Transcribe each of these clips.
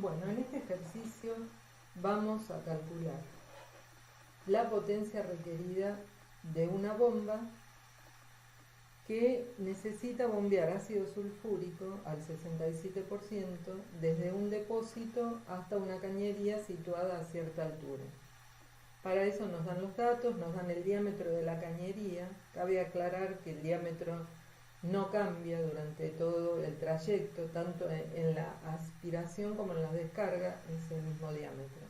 Bueno, en este ejercicio vamos a calcular la potencia requerida de una bomba que necesita bombear ácido sulfúrico al 67% desde un depósito hasta una cañería situada a cierta altura. Para eso nos dan los datos, nos dan el diámetro de la cañería. Cabe aclarar que el diámetro no cambia durante todo el trayecto, tanto en la aspiración como en la descarga, es el mismo diámetro.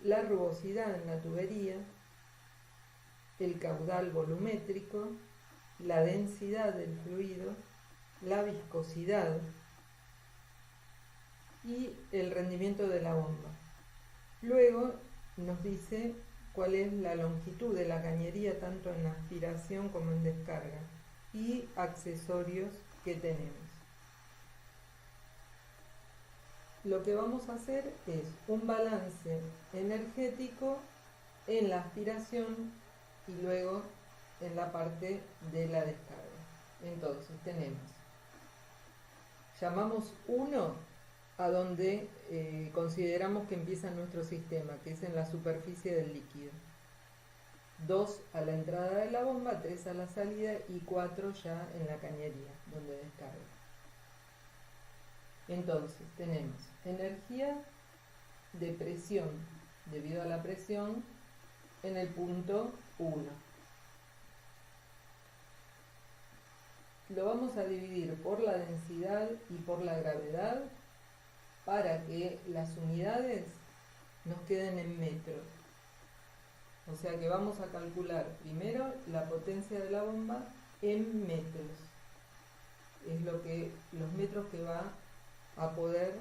La rugosidad en la tubería, el caudal volumétrico, la densidad del fluido, la viscosidad y el rendimiento de la bomba. Luego nos dice cuál es la longitud de la cañería tanto en aspiración como en descarga y accesorios que tenemos. Lo que vamos a hacer es un balance energético en la aspiración y luego en la parte de la descarga. Entonces llamamos 1 a donde consideramos que empieza nuestro sistema, que es en la superficie del líquido. 2 a la entrada de la bomba, 3 a la salida y 4 ya en la cañería, donde descarga. Entonces tenemos energía de presión debido a la presión en el punto 1. Lo vamos a dividir por la densidad y por la gravedad para que las unidades nos queden en metros. O sea que vamos a calcular primero la potencia de la bomba en metros. Es los metros que va a poder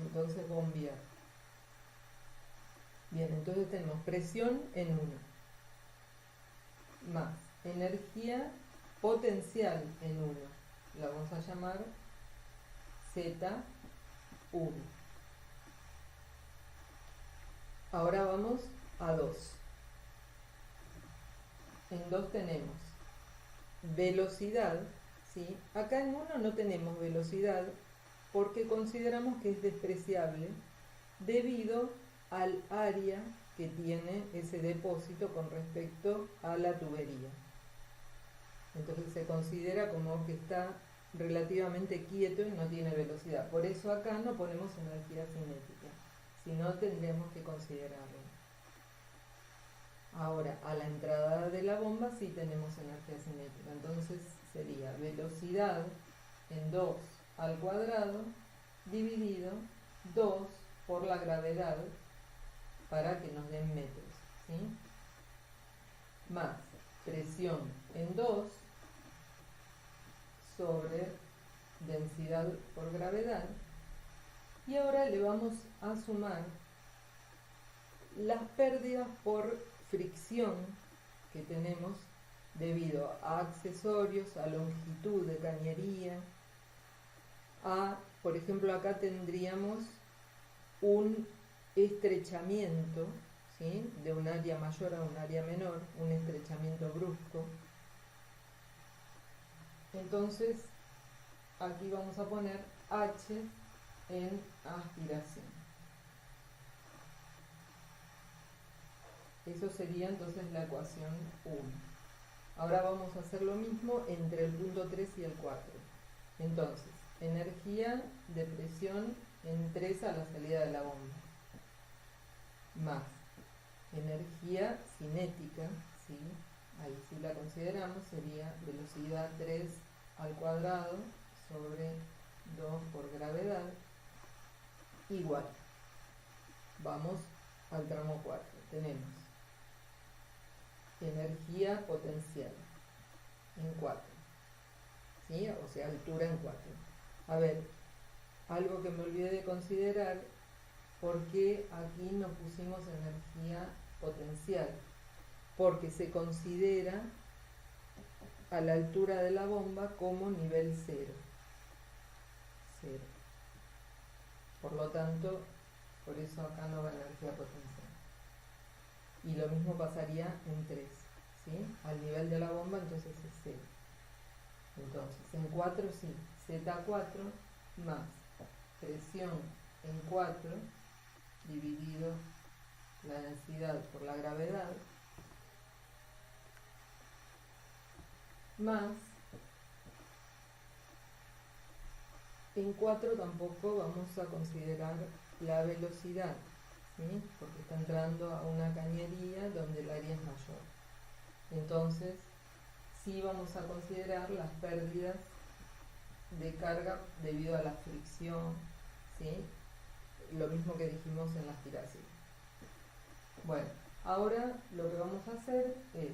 entonces bombear. Bien, entonces tenemos presión en 1 más energía potencial en 1. La vamos a llamar Z1. Ahora vamos a 2. En 2 tenemos velocidad, ¿sí? Acá en 1 no tenemos velocidad porque consideramos que es despreciable debido al área que tiene ese depósito con respecto a la tubería. Entonces se considera como que está relativamente quieto y no tiene velocidad. Por eso acá no ponemos energía cinética, si no tendríamos que considerarlo. Ahora, a la entrada de la bomba sí tenemos energía cinética, entonces sería velocidad en 2 al cuadrado dividido 2 por la gravedad para que nos den metros, ¿sí? Más presión en 2 sobre densidad por gravedad. Y ahora le vamos a sumar las pérdidas por fricción que tenemos debido a accesorios, a longitud de cañería, por ejemplo, acá tendríamos un estrechamiento, ¿sí? De un área mayor a un área menor, un estrechamiento brusco. Entonces, aquí vamos a poner H en aspiración. Eso sería entonces la ecuación 1. Ahora vamos a hacer lo mismo entre el punto 3 y el 4. Entonces, energía de presión en 3 a la salida de la bomba, más energía cinética, ¿sí? Ahí sí la consideramos, sería velocidad 3 al cuadrado sobre 2 por gravedad, igual. Vamos al tramo 4. Tenemos energía potencial en 4, ¿sí? O sea, altura en 4. A ver, algo que me olvidé de considerar, ¿por qué aquí no pusimos energía potencial? Porque se considera a la altura de la bomba como nivel 0. Por lo tanto, por eso acá no va energía potencial. Y lo mismo pasaría en 3, ¿sí? Al nivel de la bomba entonces es 0. Entonces en 4 sí, Z4 más presión en 4 dividido la densidad por la gravedad, más en 4 tampoco vamos a considerar la velocidad, ¿sí? Porque está entrando a una cañería donde el área es mayor. Entonces, sí vamos a considerar las pérdidas de carga debido a la fricción, ¿sí? Lo mismo que dijimos en la aspiración. Bueno, ahora lo que vamos a hacer es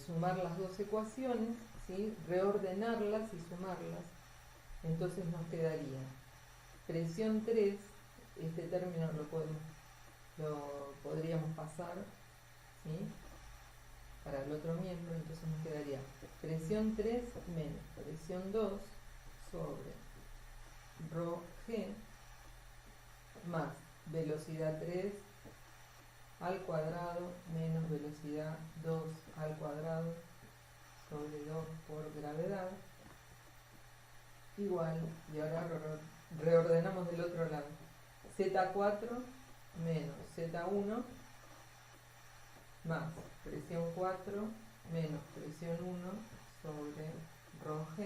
sumar las dos ecuaciones, ¿sí? Reordenarlas y sumarlas. Entonces nos quedaría presión 3, este término lo podríamos pasar, ¿sí? Para el otro miembro, entonces nos quedaría presión 3 menos presión 2 sobre ρg más velocidad 3 al cuadrado menos velocidad 2 al cuadrado sobre 2 por gravedad igual, y ahora reordenamos del otro lado, Z4 menos Z1 más presión 4 menos presión 1 sobre ρg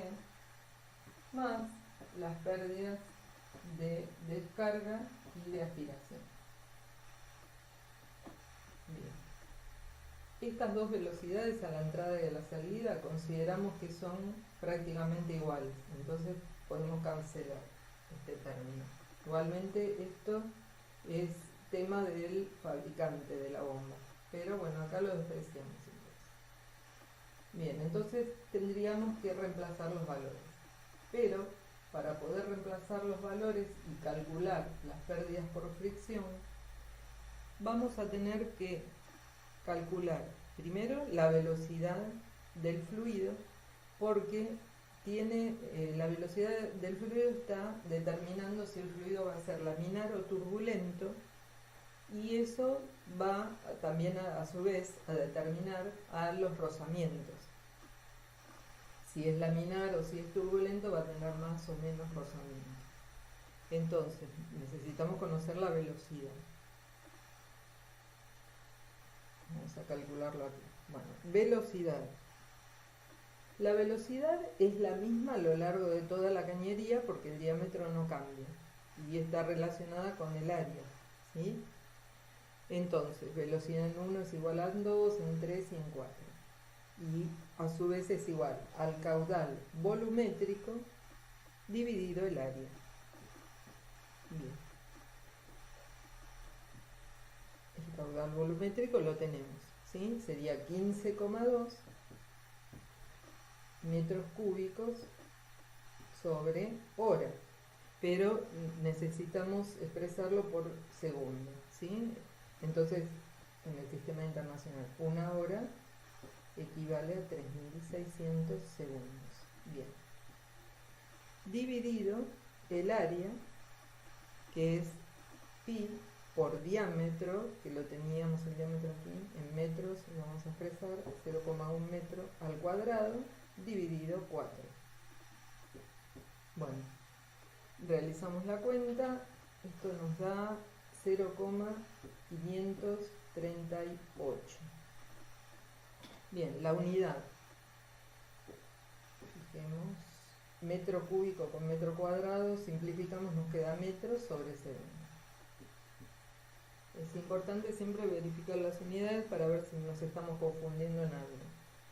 más las pérdidas de descarga y de aspiración. Bien. Estas dos velocidades a la entrada y a la salida consideramos que son prácticamente iguales, entonces podemos cancelar este término. Igualmente esto es tema del fabricante de la bomba, pero bueno, acá lo despreciamos entonces. Bien, entonces tendríamos que reemplazar los valores, pero para poder reemplazar los valores y calcular las pérdidas por fricción, vamos a tener que calcular primero la velocidad del fluido, porque la velocidad del fluido está determinando si el fluido va a ser laminar o turbulento, y eso va también a su vez a determinar a los rozamientos. Si es laminar o si es turbulento va a tener más o menos rozamiento. Entonces necesitamos conocer la velocidad. Vamos a calcularlo aquí. Bueno, velocidad. La velocidad es la misma a lo largo de toda la cañería porque el diámetro no cambia y está relacionada con el área, ¿sí? Entonces, velocidad en 1 es igual a 2, en 3 y en 4. Y a su vez es igual al caudal volumétrico dividido el área. Bien. El caudal volumétrico lo tenemos, ¿sí? Sería 15,2 metros cúbicos sobre hora, pero necesitamos expresarlo por segundo, ¿sí? Entonces, en el sistema internacional, una hora equivale a 3.600 segundos. Bien. Dividido el área, que es pi por diámetro, que lo teníamos el diámetro aquí, en metros, lo vamos a expresar 0,1 metro al cuadrado, dividido 4. Bueno, realizamos la cuenta, esto nos da 0,538. Bien, la unidad. Fijemos, metro cúbico con metro cuadrado, simplificamos, nos queda metros sobre segundo. Es importante siempre verificar las unidades para ver si nos estamos confundiendo en algo,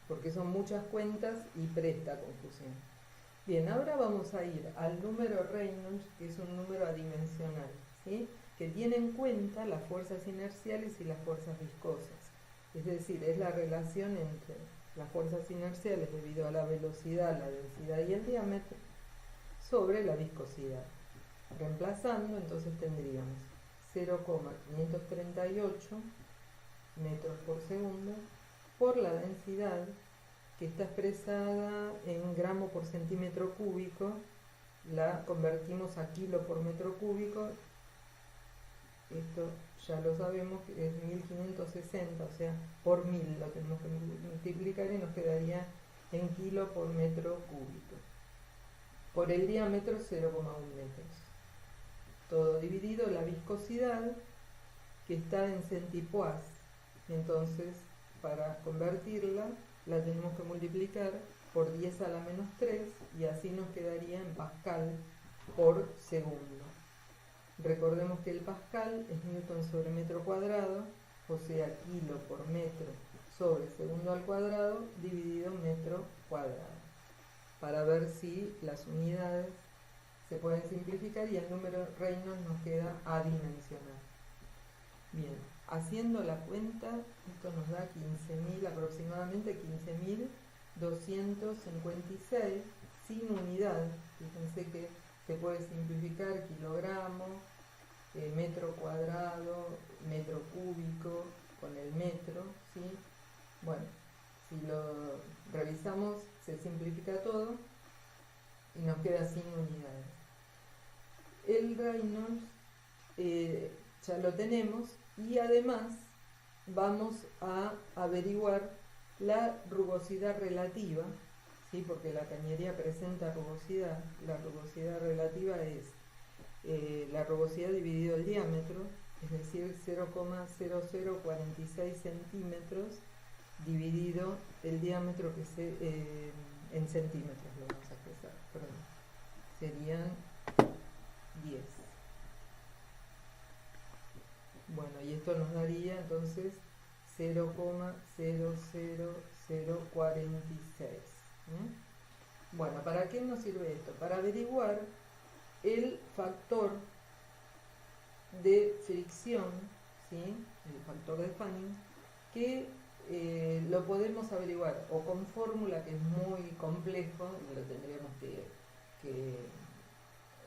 porque son muchas cuentas y presta confusión. Bien, ahora vamos a ir al número Reynolds, que es un número adimensional, ¿sí? Que tiene en cuenta las fuerzas inerciales y las fuerzas viscosas. Es decir, es la relación entre las fuerzas inerciales debido a la velocidad, la densidad y el diámetro sobre la viscosidad. Reemplazando, entonces tendríamos 0,538 metros por segundo por la densidad, que está expresada en gramo por centímetro cúbico, la convertimos a kilo por metro cúbico, esto ya lo sabemos que es 1560, o sea, por 1000 lo tenemos que multiplicar y nos quedaría en kilo por metro cúbico. Por el diámetro 0,1 metros. todo dividido la viscosidad, que está en centipoise. Entonces, para convertirla, la tenemos que multiplicar por 10 a la menos 3 y así nos quedaría en pascal por segundo. Recordemos que el pascal es newton sobre metro cuadrado, o sea, kilo por metro sobre segundo al cuadrado dividido metro cuadrado, para ver si las unidades se pueden simplificar y el número Reynolds nos queda adimensional. Bien, haciendo la cuenta, esto nos da 15.000, aproximadamente 15.256 sin unidad. Fíjense que se puede simplificar kilogramo, metro cuadrado, metro cúbico con el metro, ¿sí? Bueno, si lo revisamos se simplifica todo y nos queda sin unidades. El Reynolds ya lo tenemos y además vamos a averiguar la rugosidad relativa, ¿sí? Porque la cañería presenta rugosidad. La rugosidad relativa es la rugosidad dividido el diámetro, es decir, 0,0046 centímetros dividido el diámetro que en centímetros lo vamos a expresar, perdón, serían 10. Bueno, y esto nos daría entonces 0,00046. Bueno, ¿para qué nos sirve esto? Para averiguar el factor de fricción, ¿sí? El factor de Fanning, que lo podemos averiguar o con fórmula, que es muy complejo, lo tendríamos que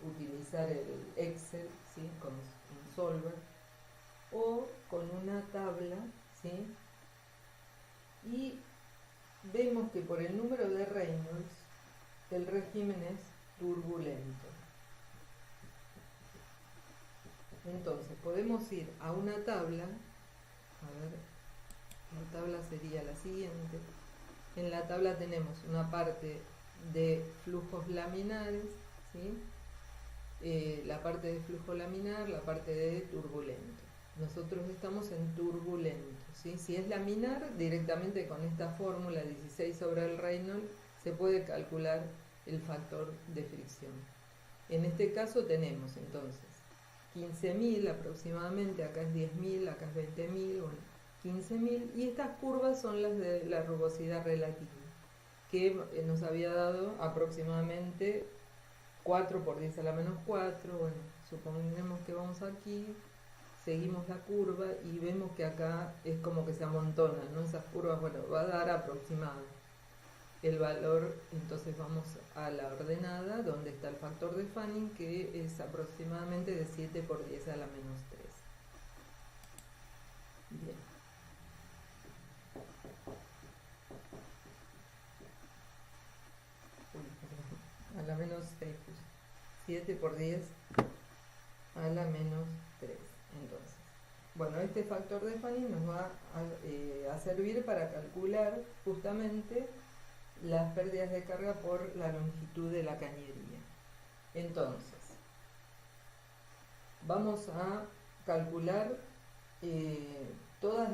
utilizar el Excel, ¿sí? Con un solver, o con una tabla, ¿sí? Y vemos que por el número de Reynolds el régimen es turbulento. Entonces podemos ir a una tabla, a ver, la tabla sería la siguiente. En la tabla tenemos una parte de flujos laminares, ¿sí? La parte de flujo laminar, la parte de turbulento. Nosotros estamos en turbulento, ¿sí? Si es laminar, directamente con esta fórmula 16 sobre el Reynolds se puede calcular el factor de fricción. En este caso tenemos entonces 15.000 aproximadamente, acá es 10.000, acá es 20.000, bueno, 15.000, y estas curvas son las de la rugosidad relativa, que nos había dado aproximadamente 4 por 10 a la menos 4, bueno, suponemos que vamos aquí, seguimos la curva y vemos que acá es como que se amontonan, ¿no? Esas curvas, bueno, va a dar aproximado el valor. Entonces vamos a la ordenada donde está el factor de Fanning, que es aproximadamente de 7 por 10 a la menos 3. Bien. A la menos 6, 7 por 10 a la menos 3. Entonces, bueno, este factor de Fanning nos va a servir para calcular justamente las pérdidas de carga por la longitud de la cañería. Entonces, vamos a calcular todas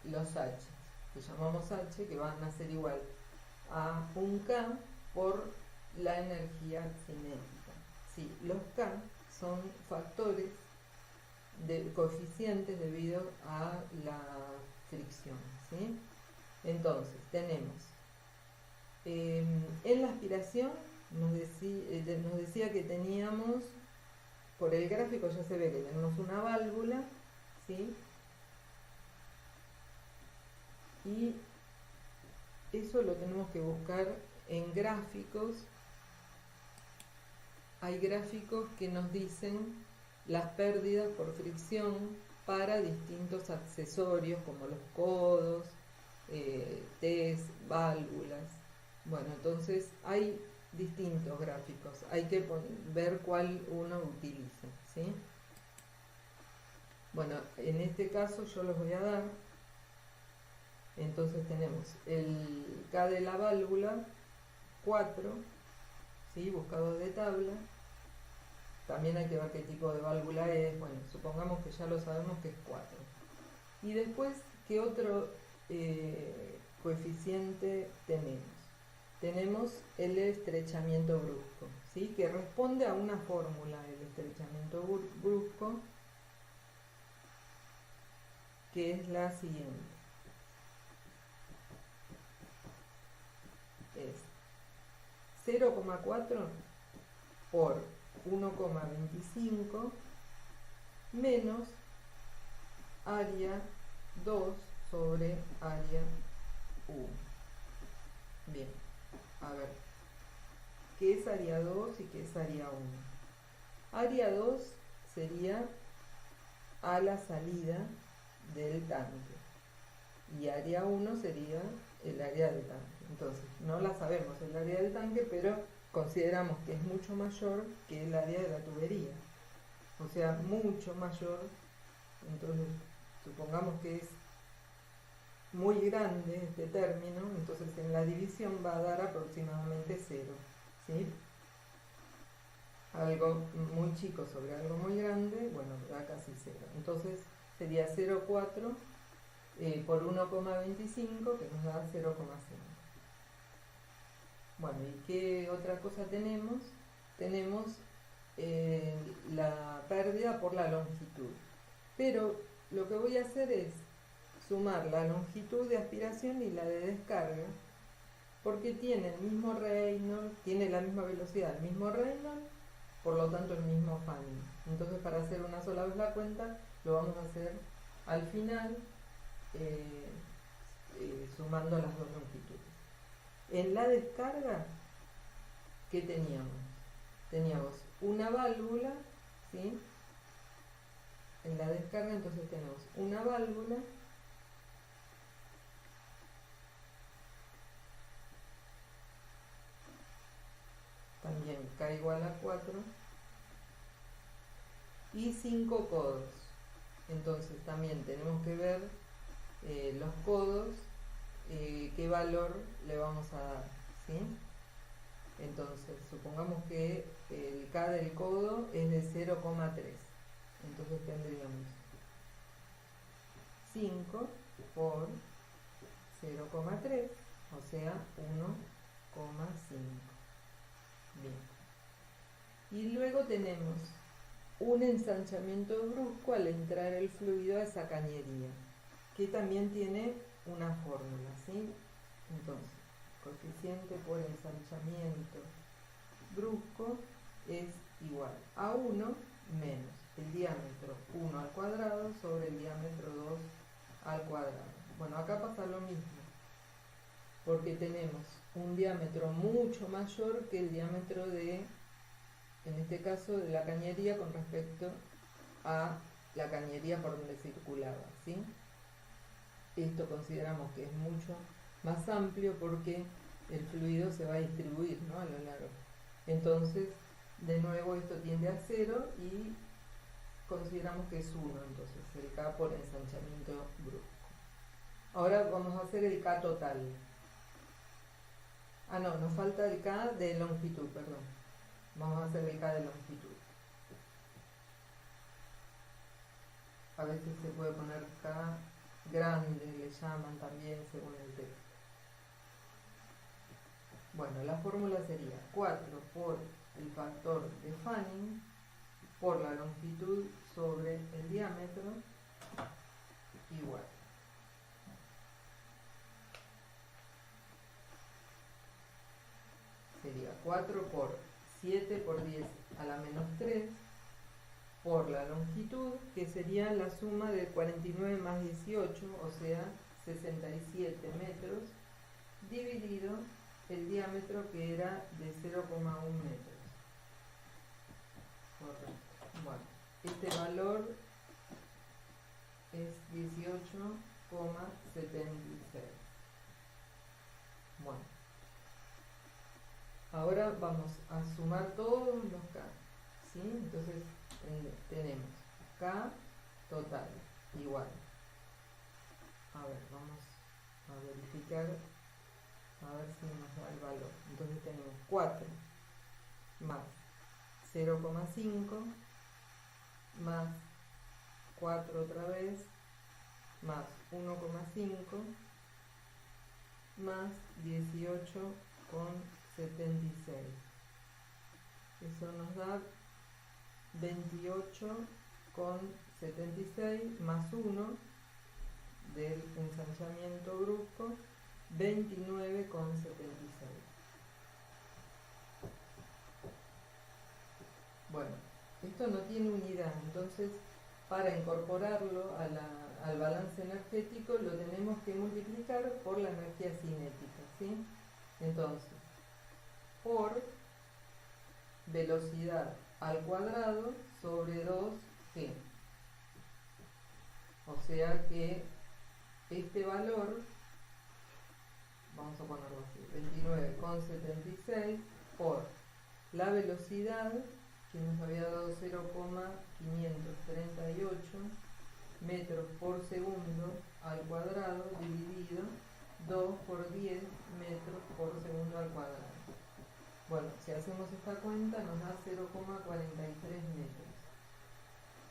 los H, que llamamos H, que van a ser igual a un K por la energía cinética. Sí, los K son factores coeficientes debido a la fricción, ¿sí? Entonces, tenemos en la aspiración nos decía que teníamos, por el gráfico ya se ve que tenemos una válvula, ¿sí? Y eso lo tenemos que buscar en gráficos. Hay gráficos que nos dicen las pérdidas por fricción para distintos accesorios como los codos, test, válvulas. Bueno, entonces hay distintos gráficos, hay que ver cuál uno utiliza, ¿sí? Bueno, en este caso yo los voy a dar. Entonces tenemos el K de la válvula 4, ¿sí? Buscador de tabla, También hay que ver qué tipo de válvula es. Bueno, supongamos que ya lo sabemos que es 4. Y después, ¿qué otro coeficiente tenemos? Tenemos el estrechamiento brusco, ¿sí? Que responde a una fórmula del estrechamiento brusco, que es la siguiente. Es 0,4 por 1,25 menos área 2 sobre área 1. Bien, a ver, ¿qué es área 2 y qué es área 1? Área 2 sería a la salida del tanque y área 1 sería el área del tanque. Entonces, no la sabemos el área del tanque, pero consideramos que es mucho mayor que el área de la tubería. O sea, mucho mayor. Entonces, supongamos que es muy grande este término, entonces en la división va a dar aproximadamente 0, ¿sí? Algo muy chico sobre algo muy grande, bueno, da casi 0. Entonces sería 0,4 por 1,25, que nos da 0,5. Bueno, ¿y qué otra cosa tenemos? Tenemos la pérdida por la longitud. Pero lo que voy a hacer es sumar la longitud de aspiración y la de descarga, porque tiene el mismo Reynolds, tiene la misma velocidad, el mismo Reynolds, por lo tanto el mismo fanning. Entonces, para hacer una sola vez la cuenta, lo vamos a hacer al final, sumando las dos longitudes. En la descarga, ¿qué teníamos? Teníamos una válvula, ¿sí? En la descarga entonces tenemos una válvula también K igual a 4 y 5 codos. Entonces también tenemos que ver los codos, qué valor le vamos a dar, ¿sí? Entonces supongamos que el K del codo es de 0,3, entonces tendríamos 5 por 0,3, o sea 1,5. Bien. Y luego tenemos un ensanchamiento brusco al entrar el fluido a esa cañería, que también tiene una fórmula, ¿sí? Entonces, coeficiente por ensanchamiento brusco es igual a 1 menos el diámetro 1 al cuadrado sobre el diámetro 2 al cuadrado. Bueno, acá pasa lo mismo, porque tenemos un diámetro mucho mayor que el diámetro de, en este caso, de la cañería con respecto a la cañería por donde circulaba, ¿sí? Esto consideramos que es mucho más amplio porque el fluido se va a distribuir, ¿no?, a lo largo. Entonces, de nuevo esto tiende a 0 y consideramos que es 1, entonces el K por ensanchamiento brusco. Ahora vamos a hacer el K total. Ah, no, nos falta el K de longitud, perdón. Vamos a hacer el K de longitud. A veces se puede poner K grande, le llaman también según el texto. Bueno, la fórmula sería 4 por el factor de Fanning por la longitud sobre el diámetro igual. Sería 4 por 7 por 10 a la menos 3 por la longitud, que sería la suma de 49 más 18, o sea, 67 metros, dividido el diámetro, que era de 0,1 metros. Correcto. Bueno, este valor es 18,76. Bueno, ahora vamos a sumar todos los K, ¿sí? Entonces tenemos K total igual. A ver, vamos a verificar, a ver si nos da el valor. Entonces tenemos 4 más 0,5 más 4 otra vez más 1,5 más 18,76. Eso nos da 28,76 más 1 del ensanchamiento brusco, 29,76. Bueno, esto no tiene unidad, entonces para incorporarlo al balance energético lo tenemos que multiplicar por la energía cinética, ¿sí? Entonces, por velocidad al cuadrado sobre 2g. O sea que este valor, vamos a ponerlo así, 29,76 por la velocidad que nos había dado 0,538 metros por segundo al cuadrado dividido 2 por 10 metros por segundo al cuadrado. Bueno, si hacemos esta cuenta nos da 0,43 metros.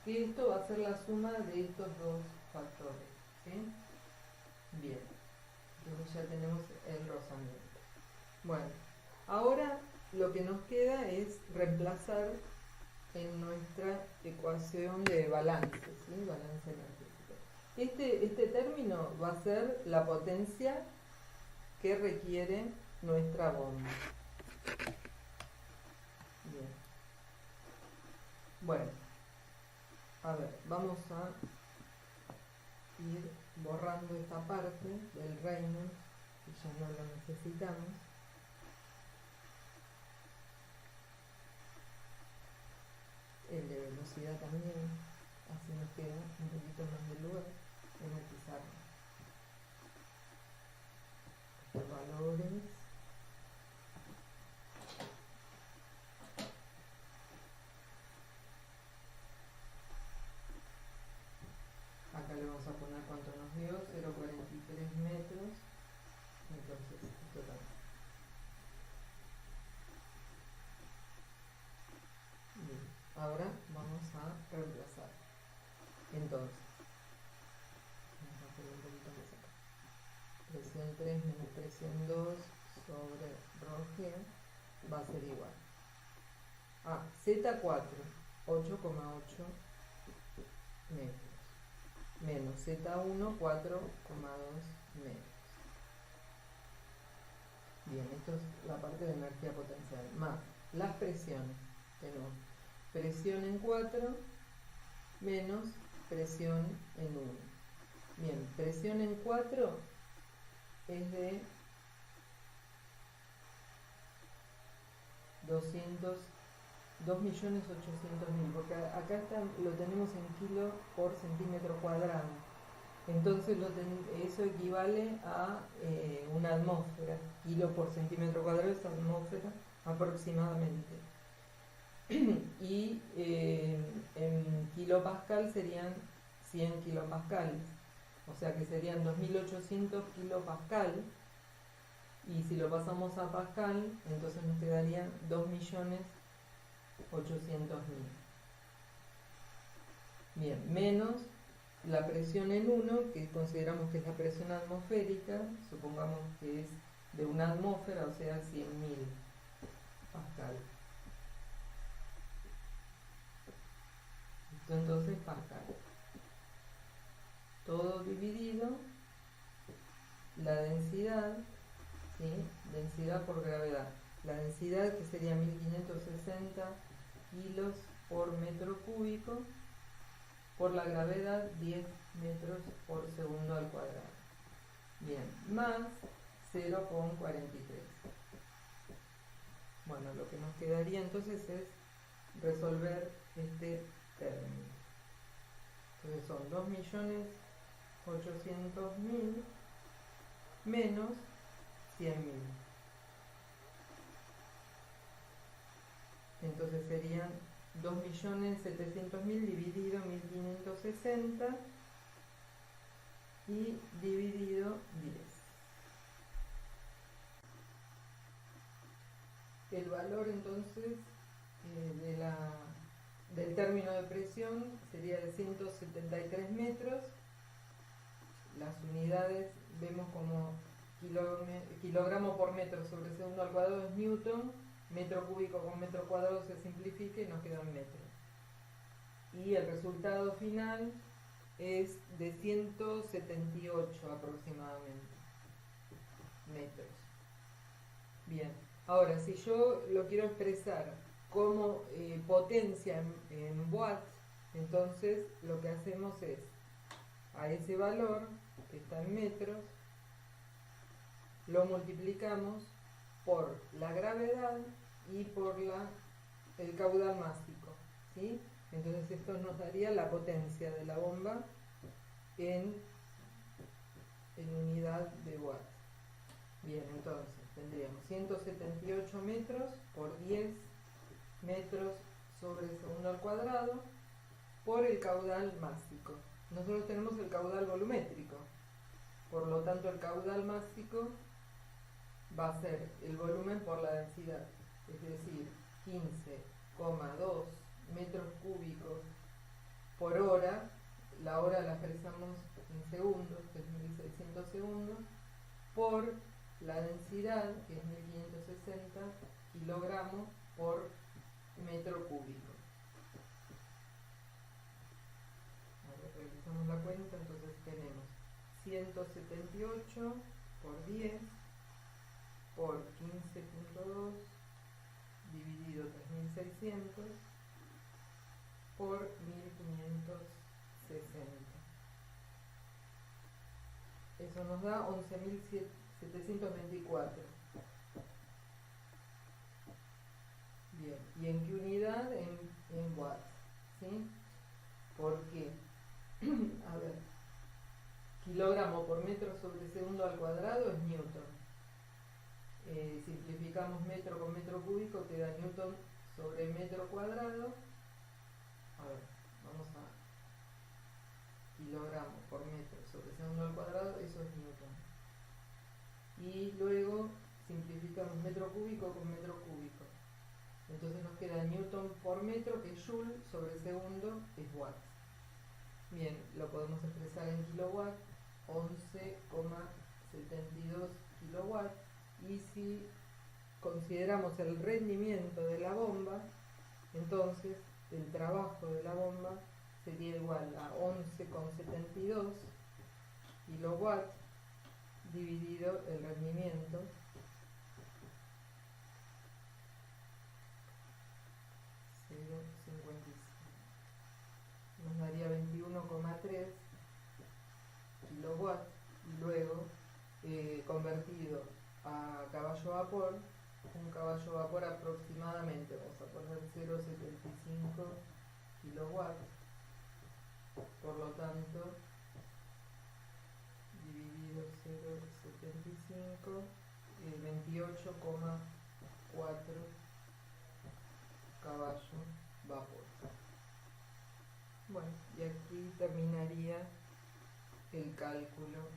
Que esto va a ser la suma de estos dos factores, ¿sí? Bien, entonces ya tenemos el rozamiento. Bueno, ahora lo que nos queda es reemplazar en nuestra ecuación de balance, ¿sí? Balance energético. Este término va a ser la potencia que requiere nuestra bomba. Bien. Bueno, a ver, vamos a ir borrando esta parte del Reynolds, que ya no lo necesitamos. El de velocidad también, así nos queda un poquito más de lugar en el pizarro. Los valores. Acá le vamos a poner cuánto nos dio, 0,43 metros. Entonces, esto también. Bien, ahora vamos a reemplazar. Entonces, vamos a hacer un poquito más acá. Presión 3 menos presión 2 sobre ρg va a ser igual a Z4, 8,8 metros, menos Z1, 4,2 metros. Bien, esto es la parte de energía potencial, más las presiones. Tenemos presión en 4 menos presión en 1. Bien, presión en 4 es de 2.800.000, porque acá lo tenemos en kilo por centímetro cuadrado. Entonces eso equivale a una atmósfera. Kilo por centímetro cuadrado es atmósfera aproximadamente. Y en kilopascal serían 100 kilopascales. O sea que serían 2.800 kilopascal. Y si lo pasamos a pascal, entonces nos quedarían 2.800.000. Bien, menos la presión en 1, que consideramos que es la presión atmosférica, supongamos que es de una atmósfera, o sea 100.000 pascal. Esto entonces pascal. Todo dividido, la densidad, ¿sí? Densidad por gravedad. La densidad, que sería 1560 kilos por metro cúbico, por la gravedad 10 metros por segundo al cuadrado. Bien, más 0,43. Bueno, lo que nos quedaría entonces es resolver este término. Entonces son 2.800.000 menos 100.000. Entonces serían 2.700.000 dividido 1.560 y dividido 10. El valor entonces del término de presión sería de 173 metros. Las unidades vemos como kilogramo por metro sobre segundo al cuadrado es newton, metro cúbico con metro cuadrado se simplifica y nos quedan metros. Y el resultado final es de 178 aproximadamente metros. Bien, ahora si yo lo quiero expresar como potencia en watts, entonces lo que hacemos es a ese valor que está en metros lo multiplicamos por la gravedad y por el caudal másico, ¿sí? Entonces esto nos daría la potencia de la bomba en unidad de watts. Bien, entonces tendríamos 178 metros por 10 metros sobre segundo al cuadrado por el caudal másico. Nosotros tenemos el caudal volumétrico, por lo tanto el caudal másico va a ser el volumen por la densidad, es decir, 15,2 metros cúbicos por hora. La hora la expresamos en segundos, que es 1600 segundos, por la densidad, que es 1560 kilogramos por metro cúbico. Ahora realizamos la cuenta, entonces tenemos 178 por 10 por 15.2 dividido 3600 por 1560. Eso nos da 11.724. Bien, ¿y en qué unidad? En watts, ¿sí? Porque, a ver, kilogramo por metro sobre segundo al cuadrado es newton. Simplificamos metro con metro cúbico, queda newton sobre metro cuadrado. A ver, vamos a kilogramo por metro sobre segundo al cuadrado, eso es newton. Y luego simplificamos metro cúbico con metro cúbico. Entonces nos queda newton por metro, que es joule, sobre segundo es watts. Bien, lo podemos expresar en kilowatt, 11,72 kilowatts. Y si consideramos el rendimiento de la bomba, entonces el trabajo de la bomba sería igual a 11,72 kilowatts dividido el rendimiento, nos daría 21,3 kilowatts, y luego convertido a caballo vapor, un caballo vapor aproximadamente, vamos a poner 0,75 kilowatts, por lo tanto dividido 0,75, 28,4 caballo vapor. Bueno, y aquí terminaría el cálculo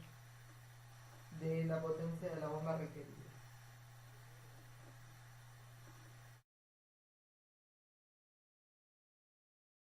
de la potencia de la bomba requerida.